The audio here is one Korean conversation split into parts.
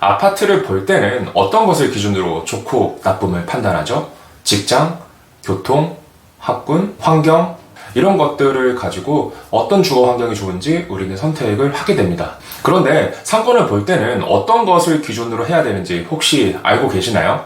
아파트를 볼 때는 어떤 것을 기준으로 좋고 나쁨을 판단하죠? 직장, 교통, 학군, 환경 이런 것들을 가지고 어떤 주거 환경이 좋은지 우리는 선택을 하게 됩니다. 그런데 상권을 볼 때는 어떤 것을 기준으로 해야 되는지 혹시 알고 계시나요?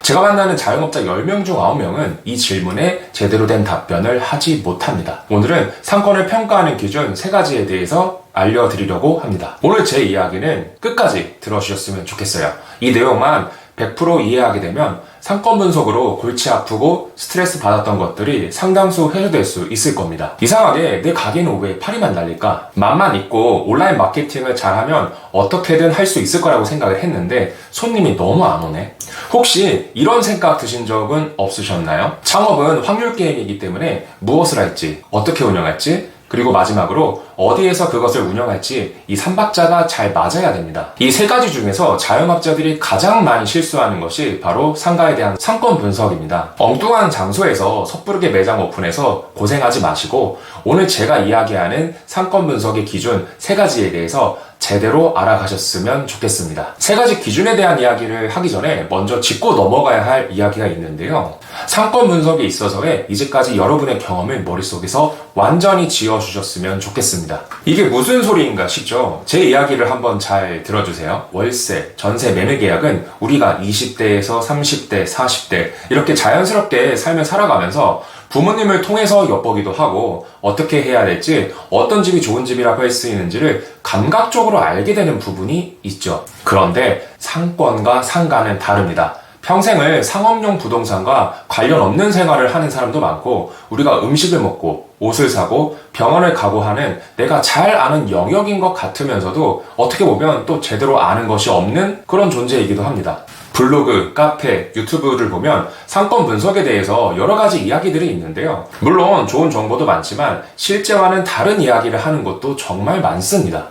제가 만나는 자영업자 10명 중 9명은 이 질문에 제대로 된 답변을 하지 못합니다. 오늘은 상권을 평가하는 기준 3가지에 대해서 알려드리려고 합니다. 오늘 제 이야기는 끝까지 들어주셨으면 좋겠어요. 이 내용만 100% 이해하게 되면 상권 분석으로 골치 아프고 스트레스 받았던 것들이 상당수 해소될 수 있을 겁니다. 이상하게 내 가게는 왜 파리만 날릴까? 맘만 있고 온라인 마케팅을 잘하면 어떻게든 할 수 있을 거라고 생각을 했는데 손님이 너무 안 오네. 혹시 이런 생각 드신 적은 없으셨나요? 창업은 확률 게임이기 때문에 무엇을 할지, 어떻게 운영할지, 그리고 마지막으로 어디에서 그것을 운영할지 이 3박자가 잘 맞아야 됩니다. 이 3가지 중에서 자영업자들이 가장 많이 실수하는 것이 바로 상가에 대한 상권 분석입니다. 엉뚱한 장소에서 섣부르게 매장 오픈해서 고생하지 마시고 오늘 제가 이야기하는 상권 분석의 기준 3가지에 대해서 제대로 알아가셨으면 좋겠습니다. 3가지 기준에 대한 이야기를 하기 전에 먼저 짚고 넘어가야 할 이야기가 있는데요. 상권 분석에 있어서의 이제까지 여러분의 경험을 머릿속에서 완전히 지워주셨으면 좋겠습니다. 이게 무슨 소리인가 싶죠? 제 이야기를 한번 잘 들어주세요. 월세, 전세, 매매 계약은 우리가 20대에서 30대, 40대 이렇게 자연스럽게 삶을 살아가면서 부모님을 통해서 엿보기도 하고 어떻게 해야 될지 어떤 집이 좋은 집이라고 할 수 있는지를 감각적으로 알게 되는 부분이 있죠. 그런데 상권과 상가는 다릅니다. 평생을 상업용 부동산과 관련 없는 생활을 하는 사람도 많고 우리가 음식을 먹고 옷을 사고 병원을 가고 하는 내가 잘 아는 영역인 것 같으면서도 어떻게 보면 또 제대로 아는 것이 없는 그런 존재이기도 합니다. 블로그, 카페, 유튜브를 보면 상권 분석에 대해서 여러 가지 이야기들이 있는데요. 물론 좋은 정보도 많지만 실제와는 다른 이야기를 하는 것도 정말 많습니다.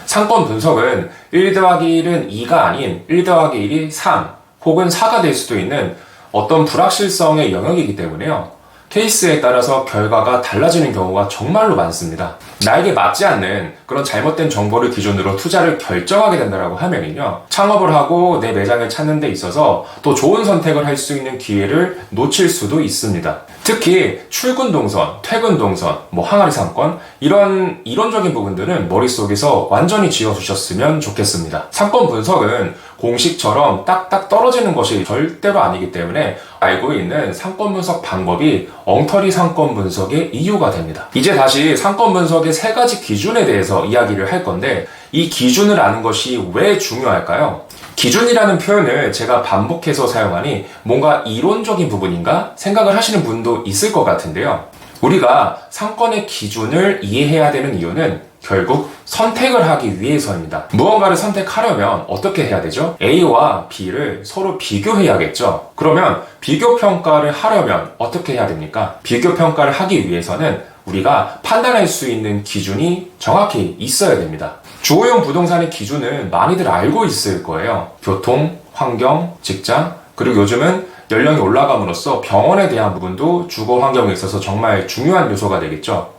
상권 분석은 1 더하기 1은 2가 아닌 1 더하기 1이 3 혹은 4가 될 수도 있는 어떤 불확실성의 영역이기 때문에요. 케이스에 따라서 결과가 달라지는 경우가 정말로 많습니다. 나에게 맞지 않는 그런 잘못된 정보를 기준으로 투자를 결정하게 된다고 하면요. 창업을 하고 내 매장을 찾는 데 있어서 또 좋은 선택을 할 수 있는 기회를 놓칠 수도 있습니다. 특히 출근 동선, 퇴근 동선, 항아리 상권 이런 이론적인 부분들은 머릿속에서 완전히 지워주셨으면 좋겠습니다. 상권 분석은 공식처럼 딱딱 떨어지는 것이 절대로 아니기 때문에 알고 있는 상권 분석 방법이 엉터리 상권 분석의 이유가 됩니다. 이제 다시 상권 분석의 3가지 기준에 대해서 이야기를 할 건데 이 기준을 아는 것이 왜 중요할까요? 기준이라는 표현을 제가 반복해서 사용하니 뭔가 이론적인 부분인가 생각을 하시는 분도 있을 것 같은데요. 우리가 상권의 기준을 이해해야 되는 이유는 결국 선택을 하기 위해서입니다. 무언가를 선택하려면 어떻게 해야 되죠? A와 B를 서로 비교해야겠죠. 그러면 비교 평가를 하려면 어떻게 해야 됩니까? 비교 평가를 하기 위해서는 우리가 판단할 수 있는 기준이 정확히 있어야 됩니다. 주거용 부동산의 기준은 많이들 알고 있을 거예요. 교통, 환경, 직장, 그리고 요즘은 연령이 올라감으로써 병원에 대한 부분도 주거 환경에 있어서 정말 중요한 요소가 되겠죠.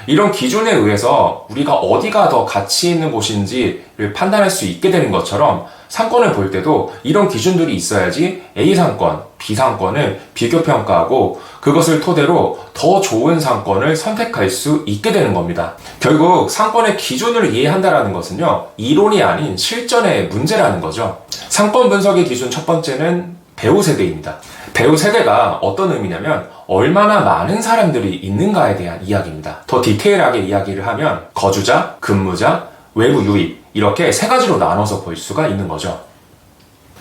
이런 기준에 의해서 우리가 어디가 더 가치 있는 곳인지를 판단할 수 있게 되는 것처럼 상권을 볼 때도 이런 기준들이 있어야지 A 상권, B 상권을 비교 평가하고 그것을 토대로 더 좋은 상권을 선택할 수 있게 되는 겁니다. 결국 상권의 기준을 이해한다는 것은요, 이론이 아닌 실전의 문제라는 거죠. 상권 분석의 기준 첫 번째는 배우 세대입니다. 배우 세대가 어떤 의미냐면 얼마나 많은 사람들이 있는가에 대한 이야기입니다. 더 디테일하게 이야기를 하면 거주자, 근무자, 외부 유입 이렇게 3가지로 나눠서 볼 수가 있는 거죠.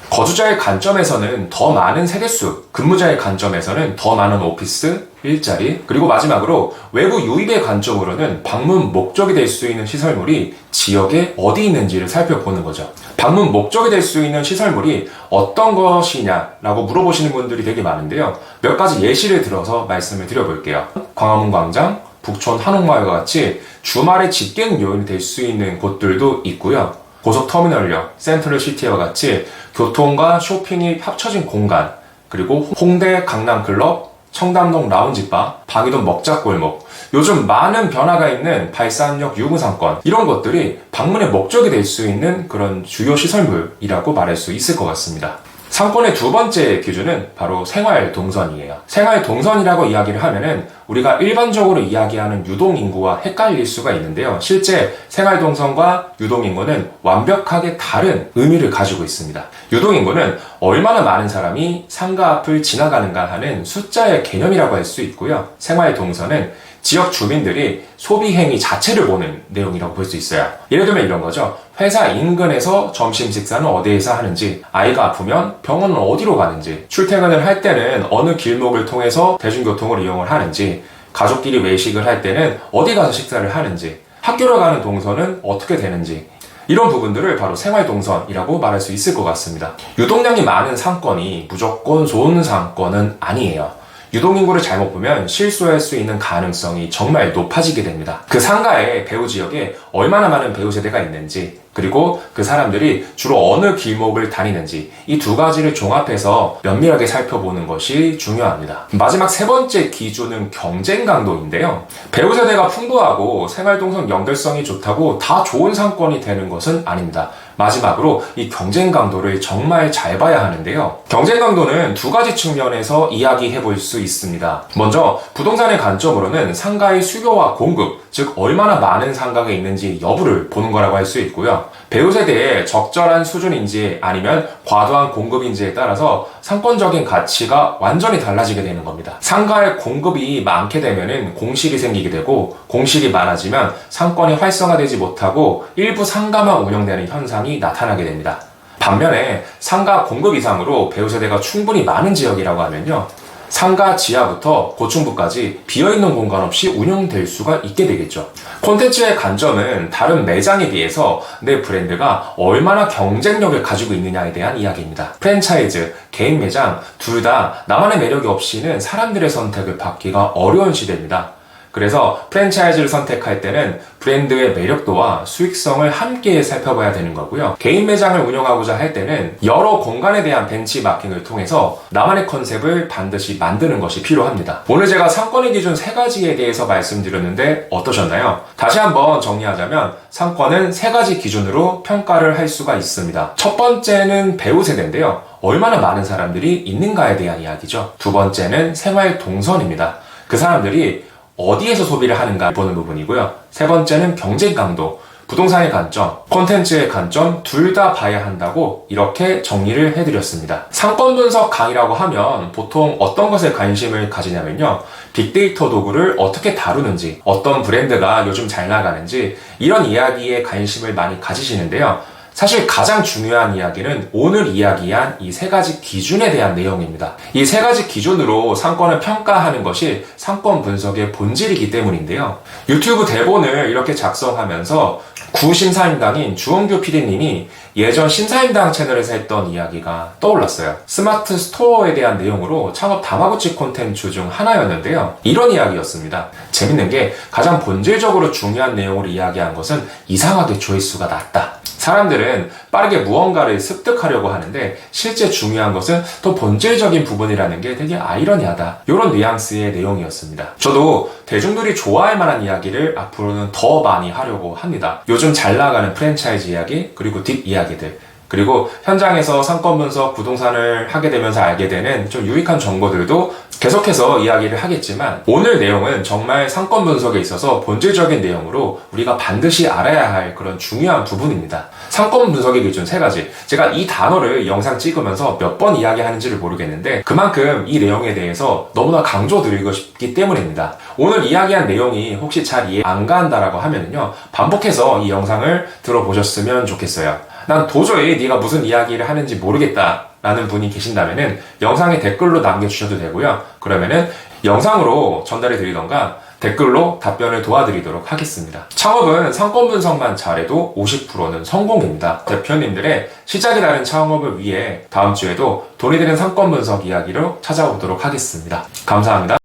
거주자의 관점에서는 더 많은 세대수, 근무자의 관점에서는 더 많은 오피스, 일자리, 그리고 마지막으로 외부 유입의 관점으로는 방문 목적이 될 수 있는 시설물이 지역에 어디 있는지를 살펴보는 거죠. 방문 목적이 될 수 있는 시설물이 어떤 것이냐라고 물어보시는 분들이 되게 많은데요. 몇 가지 예시를 들어서 말씀을 드려볼게요. 광화문 광장, 북촌 한옥마을과 같이 주말에 집객 요인이 될 수 있는 곳들도 있고요. 고속터미널역, 센트럴시티와 같이 교통과 쇼핑이 합쳐진 공간, 그리고 홍대 강남클럽, 청담동 라운지바, 방이동 먹자골목 요즘 많은 변화가 있는 발산력 유무상권, 이런 것들이 방문의 목적이 될 수 있는 그런 주요 시설물이라고 말할 수 있을 것 같습니다. 상권의 두 번째 기준은 바로 생활동선이에요. 생활동선이라고 이야기를 하면은 우리가 일반적으로 이야기하는 유동인구와 헷갈릴 수가 있는데요. 실제 생활동선과 유동인구는 완벽하게 다른 의미를 가지고 있습니다. 유동인구는 얼마나 많은 사람이 상가 앞을 지나가는가 하는 숫자의 개념이라고 할 수 있고요. 생활동선은 지역 주민들이 소비 행위 자체를 보는 내용이라고 볼 수 있어요. 예를 들면 이런 거죠. 회사 인근에서 점심 식사는 어디에서 하는지, 아이가 아프면 병원은 어디로 가는지, 출퇴근을 할 때는 어느 길목을 통해서 대중교통을 이용을 하는지, 가족끼리 외식을 할 때는 어디 가서 식사를 하는지, 학교를 가는 동선은 어떻게 되는지, 이런 부분들을 바로 생활동선이라고 말할 수 있을 것 같습니다. 유동량이 많은 상권이 무조건 좋은 상권은 아니에요. 유동인구를 잘못 보면 실수할 수 있는 가능성이 정말 높아지게 됩니다. 그 상가의 배후 지역에 얼마나 많은 배후 세대가 있는지, 그리고 그 사람들이 주로 어느 길목을 다니는지, 이 두 가지를 종합해서 면밀하게 살펴보는 것이 중요합니다. 마지막 세 번째 기준은 경쟁 강도인데요. 배후 세대가 풍부하고 생활동선 연결성이 좋다고 다 좋은 상권이 되는 것은 아닙니다. 마지막으로 이 경쟁 강도를 정말 잘 봐야 하는데요. 경쟁 강도는 두 가지 측면에서 이야기해 볼 수 있습니다. 먼저 부동산의 관점으로는 상가의 수요와 공급, 즉 얼마나 많은 상가가 있는지 여부를 보는 거라고 할 수 있고요. 배후 세대의 적절한 수준인지 아니면 과도한 공급인지에 따라서 상권적인 가치가 완전히 달라지게 되는 겁니다. 상가의 공급이 많게 되면은 공실이 생기게 되고, 공실이 많아지면 상권이 활성화되지 못하고 일부 상가만 운영되는 현상이 나타나게 됩니다. 반면에 상가 공급 이상으로 배후 세대가 충분히 많은 지역이라고 하면요, 상가 지하부터 고층부까지 비어있는 공간 없이 운영될 수가 있게 되겠죠. 콘텐츠의 관점은 다른 매장에 비해서 내 브랜드가 얼마나 경쟁력을 가지고 있느냐에 대한 이야기입니다. 프랜차이즈, 개인 매장 둘 다 나만의 매력이 없이는 사람들의 선택을 받기가 어려운 시대입니다. 그래서 프랜차이즈를 선택할 때는 브랜드의 매력도와 수익성을 함께 살펴봐야 되는 거고요. 개인 매장을 운영하고자 할 때는 여러 공간에 대한 벤치마킹을 통해서 나만의 컨셉을 반드시 만드는 것이 필요합니다. 오늘 제가 상권의 기준 세 가지에 대해서 말씀드렸는데 어떠셨나요? 다시 한번 정리하자면 상권은 세 가지 기준으로 평가를 할 수가 있습니다. 첫 번째는 배후 세대인데요. 얼마나 많은 사람들이 있는가에 대한 이야기죠. 두 번째는 생활 동선입니다. 그 사람들이 어디에서 소비를 하는가 보는 부분이고요. 세 번째는 경쟁 강도, 부동산의 관점, 콘텐츠의 관점 둘 다 봐야 한다고 이렇게 정리를 해드렸습니다. 상권 분석 강의라고 하면 보통 어떤 것에 관심을 가지냐면요, 빅데이터 도구를 어떻게 다루는지, 어떤 브랜드가 요즘 잘 나가는지, 이런 이야기에 관심을 많이 가지시는데요. 사실 가장 중요한 이야기는 오늘 이야기한 이 세 가지 기준에 대한 내용입니다. 이 세 가지 기준으로 상권을 평가하는 것이 상권 분석의 본질이기 때문인데요. 유튜브 대본을 이렇게 작성하면서 구심사임당인 주원규 PD님이 예전 심사임당 채널에서 했던 이야기가 떠올랐어요. 스마트 스토어에 대한 내용으로 창업 다마고치 콘텐츠 중 하나였는데요. 이런 이야기였습니다. 재밌는 게 가장 본질적으로 중요한 내용을 이야기한 것은 이상하게 조회수가 낮다. 사람들은 빠르게 무언가를 습득하려고 하는데 실제 중요한 것은 더 본질적인 부분이라는 게 되게 아이러니하다. 이런 뉘앙스의 내용이었습니다. 저도 대중들이 좋아할 만한 이야기를 앞으로는 더 많이 하려고 합니다. 요즘 잘 나가는 프랜차이즈 이야기, 그리고 딥 이야기들, 그리고 현장에서 상권 분석, 부동산을 하게 되면서 알게 되는 좀 유익한 정보들도 계속해서 이야기를 하겠지만, 오늘 내용은 정말 상권 분석에 있어서 본질적인 내용으로 우리가 반드시 알아야 할 그런 중요한 부분입니다. 상권 분석의 기준 세 가지. 제가 이 단어를 영상 찍으면서 몇 번 이야기하는지를 모르겠는데 그만큼 이 내용에 대해서 너무나 강조드리고 싶기 때문입니다. 오늘 이야기한 내용이 혹시 잘 이해 안 간다라고 하면요, 반복해서 이 영상을 들어보셨으면 좋겠어요. 난 도저히 네가 무슨 이야기를 하는지 모르겠다 라는 분이 계신다면은 영상에 댓글로 남겨주셔도 되고요. 그러면은 영상으로 전달해 드리던가 댓글로 답변을 도와드리도록 하겠습니다. 창업은 상권 분석만 잘해도 50%는 성공입니다. 대표님들의 시작이 다른 창업을 위해 다음 주에도 돈이 되는 상권 분석 이야기로 찾아오도록 하겠습니다. 감사합니다.